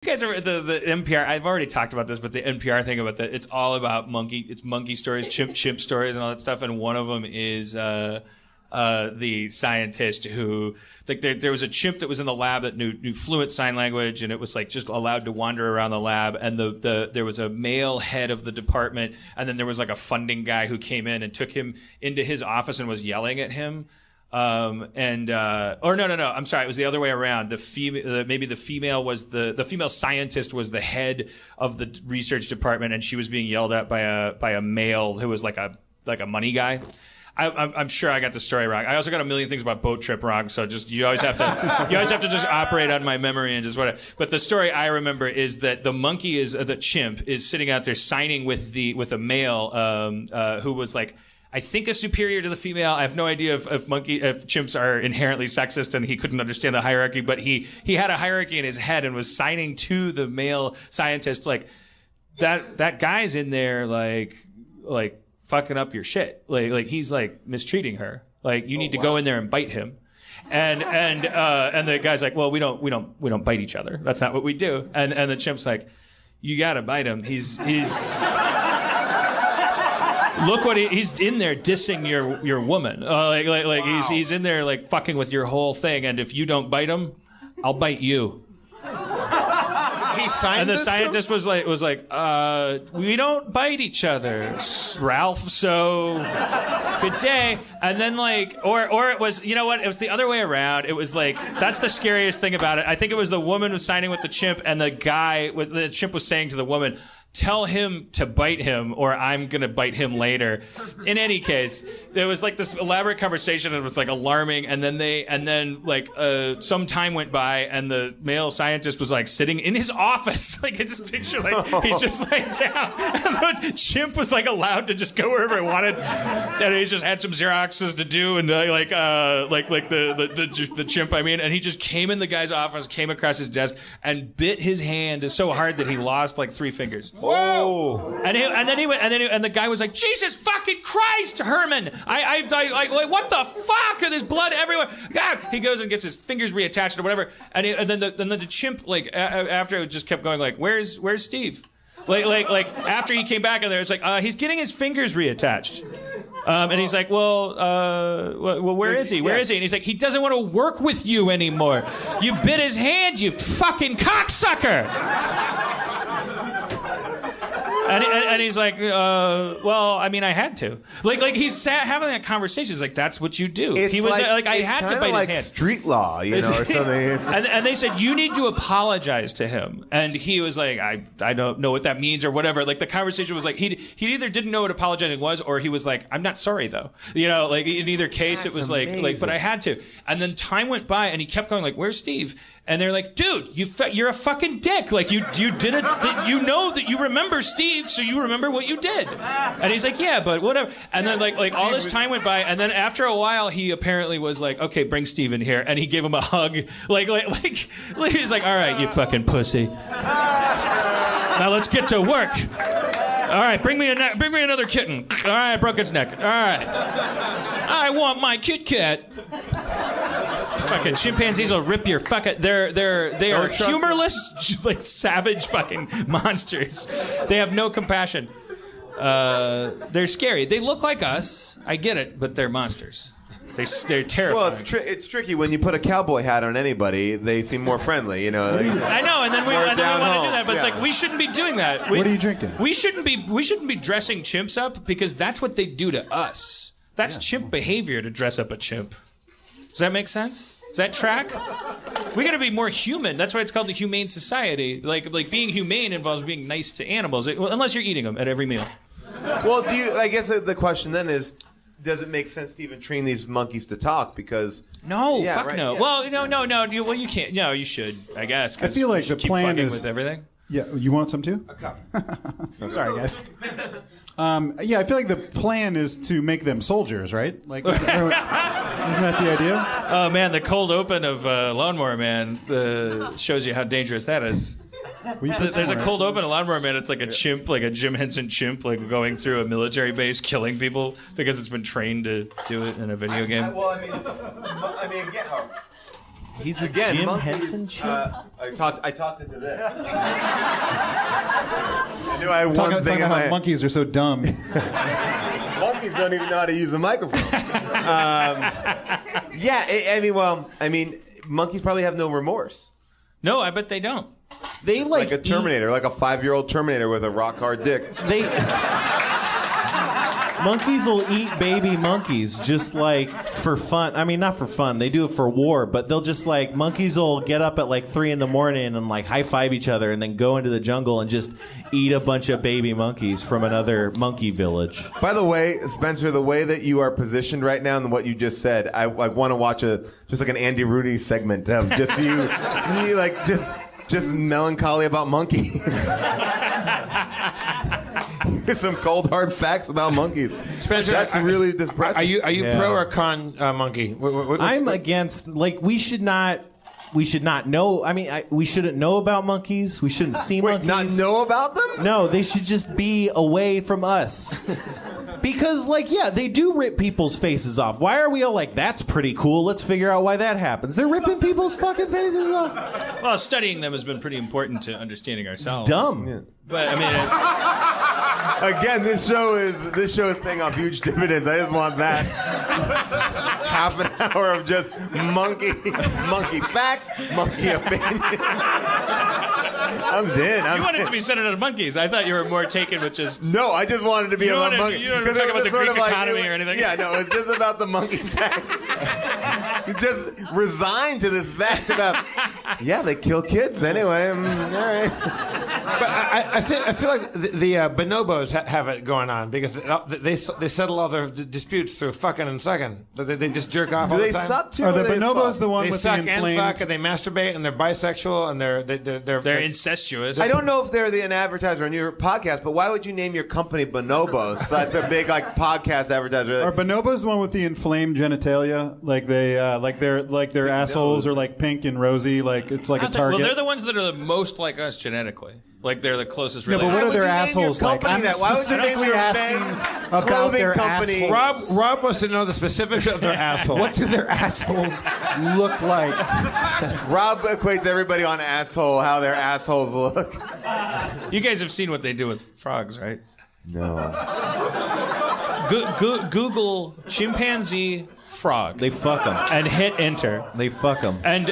You guys are the NPR. I've already talked about this, but the NPR thing about that, it's all about monkey stories, chimp stories, and all that stuff. And one of them is the scientist who, like, there was a chimp that was in the lab that knew fluent sign language, and it was like just allowed to wander around the lab. And there was a male head of the department, and then there was like a funding guy who came in and took him into his office and was yelling at him. No, I'm sorry, it was the other way around. The female was the female scientist was the head of the research department, and she was being yelled at by a male who was like a money guy. I'm sure I got the story wrong. I also got a million things about Boat Trip wrong, so you always have to just operate on my memory and just whatever. But the story I remember is that the chimp is sitting out there signing with a male who was like, I think a superior to the female. I have no idea if chimps are inherently sexist and he couldn't understand the hierarchy, but he had a hierarchy in his head and was signing to the male scientist like that guy's in there like fucking up your shit. Like he's like mistreating her. Like you need to go in there and bite him. And the guy's like, well, we don't bite each other. That's not what we do. And the chimp's like, you gotta bite him. He's look what he's in there dissing your woman. Wow. He's in there like fucking with your whole thing. And if you don't bite him, I'll bite you. He signed. And the scientist was like, we don't bite each other, Ralph. So good day. And then or it was, you know what? It was the other way around. It was like that's the scariest thing about it. I think it was the woman was signing with the chimp, and the chimp was saying to the woman, tell him to bite him or I'm going to bite him later. In any case, there was like this elaborate conversation and it was like alarming. And then some time went by and the male scientist was like sitting in his office. Like I just picture like he's just laying down and the chimp was like allowed to just go wherever he wanted. And he just had some Xeroxes to do and the chimp, and he just came in the guy's office, came across his desk and bit his hand so hard that he lost like 3 fingers. Whoa! And the guy was like, Jesus fucking Christ, Herman! I what the fuck? There's blood everywhere. God! He goes and gets his fingers reattached or whatever. And then the chimp after it just kept going like, where's Steve? Like after he came back in there, it's like he's getting his fingers reattached. And he's like, well, where is he? Where is he? And he's like, he doesn't want to work with you anymore. You bit his hand, you fucking cocksucker! And he's like, well, I mean, I had to. Like he's having that conversation. He's like, that's what you do. He was like I had to bite his hand. Street law, or something. and they said, you need to apologize to him. And he was like, I don't know what that means or whatever. Like the conversation was like, he either didn't know what apologizing was or he was like, I'm not sorry though. Like in either case, it was like, but I had to. And then time went by and he kept going like, where's Steve? And they're like, dude, you're a fucking dick. Like you did it. You know that you remember Steve, so you remember what you did. And he's like, yeah, but whatever. And then like all this time went by, and then after a while, he apparently was like, okay, bring Steve in here, and he gave him a hug. Like he's like, all right, you fucking pussy. Now let's get to work. All right, bring me another kitten. All right, I broke its neck. All right, I want my Kit Kat. Fucking chimpanzees will rip your fucking. They are humorless, like savage fucking monsters. They have no compassion. They're scary. They look like us. I get it, but they're monsters. They're terrifying. Well, it's tricky when you put a cowboy hat on anybody. They seem more friendly, I know, and then we want to do that, but it's like we shouldn't be doing that. What are you drinking? We shouldn't be dressing chimps up because that's what they do to us. That's chimp behavior to dress up a chimp. Does that make sense? Does that track? We got to be more human. That's why it's called the humane society. Like being humane involves being nice to animals, unless you're eating them at every meal. Well, I guess the question then is, does it make sense to even train these monkeys to talk? Because no. Yeah. Well, no. You can't. No, you should. I guess. I feel like the plan is with everything. Yeah, you want some too? A cup. Sorry, guys. I feel like the plan is to make them soldiers, right? Like, isn't that the idea? Oh man, the cold open of Lawnmower Man shows you how dangerous that is. There's a cold open of Lawnmower Man. It's like a chimp, like a Jim Henson chimp, like going through a military base, killing people because it's been trained to do it in a video game. I mean, get her. He's a Again, Jim monkeys, Henson chimp. I talked into this. I knew I had one Talking thing in about my how head. monkeys are so dumb. Monkeys don't even know how to use a microphone. Monkeys probably have no remorse. No, I bet they don't. They It's like a Terminator, like a 5-year-old Terminator with a rock hard dick. Monkeys will eat baby monkeys just like for fun. I mean, not for fun. They do it for war, but they'll just like monkeys will get up at like 3 a.m. and like high five each other and then go into the jungle and just eat a bunch of baby monkeys from another monkey village. By the way, Spencer, the way that you are positioned right now and what you just said, I want to watch just like an Andy Rooney segment of just you like just melancholy about monkeys. Here's some cold hard facts about monkeys. Spencer, that's really depressing. Are you Yeah. pro or con monkey? I'm against, like, we should not know. I mean, we shouldn't know about monkeys. We shouldn't see monkeys. Not know about them? No, they should just be away from us. Because, like, yeah, they do rip people's faces off. Why are we all like, that's pretty cool, let's figure out why that happens? They're ripping people's fucking faces off. Well, studying them has been pretty important to understanding ourselves. Dumb. Yeah. But I mean, Again, this show is paying off huge dividends. I just want that. Half an hour of just monkey facts, monkey opinions. I'm in. you wanted to be centered on monkeys. I thought you were more taken with just. No, I just wanted to be You about don't wanna- monkey. you don't wanna 'Cause talk it about was the sort of Greek like- economy or anything? Yeah, no, it's just about the monkey fact. Just resigned to this fact about. Yeah, they kill kids anyway. All right. But I feel like the bonobos have it going on because they settle all their disputes through fucking and sucking. They just jerk off all Do the they time. suck too? Are or the they bonobos fuck? the one They with suck the and inflamed? fuck, and they masturbate, and they're bisexual, and They're incestuous. I don't know if they're an advertiser on your podcast, but why would you name your company Bonobos? That's a big like podcast advertiser. Are bonobos the one with the inflamed genitalia? Like their assholes are like pink and rosy, like it's like a target. Well, they're the ones that are the most like us genetically. Like they're the closest. Yeah, but relation. what are their Why would you name your assholes like? company I'm that? Why would you name specifically your asking men's about clothing their company? assholes. Rob wants to know the specifics of their asshole. What do their assholes look like? Rob equates everybody on asshole, how their assholes look. You guys have seen what they do with frogs, right? No. Google chimpanzee frog They fuck them. and hit enter They fuck them. and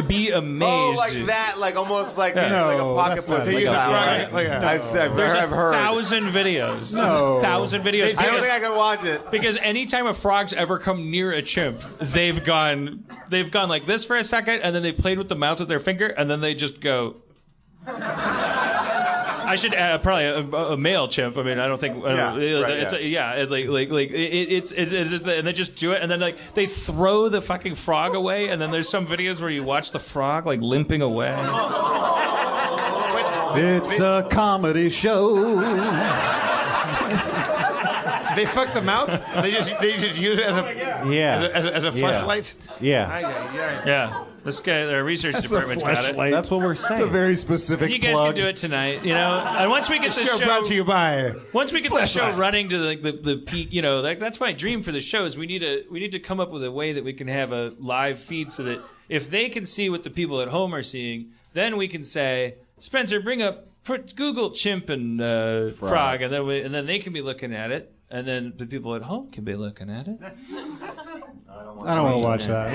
be amazed. Oh, like that, like almost like, Yeah. like a No, pocket that's not pussy. like a style, frog. right? Like a- I've heard. 1,000 videos. No. There's 1,000 videos. I don't think I can watch it. Because anytime a frog's ever come near a chimp, they've gone like this for a second, and then they played with the mouth with their finger, and then they just go. I should probably a male chimp. I mean, I don't think. Yeah, It's and they just do it, and then like they throw the fucking frog away, and then there's some videos where you watch the frog like limping away. It's a comedy show. They fuck the mouth. They just use it as a Yeah. as a fleshlight. Yeah. Yeah, this guy, their research department's got it. That's what we're saying. It's a very specific You guys plug. can do it tonight, you know. And once we get the Show show brought to you by. Once we get the show running to the peak, you know, that's my dream for the show is we need to come up with a way that we can have a live feed so that if they can see what the people at home are seeing, then we can say, Spencer, put Google chimp and frog, and then they can be looking at it, and then the people at home can be looking at it. I don't want to watch that.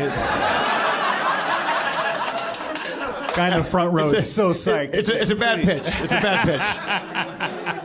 Guy in the front row is so psyched. It's a bad pitch. It's a bad pitch.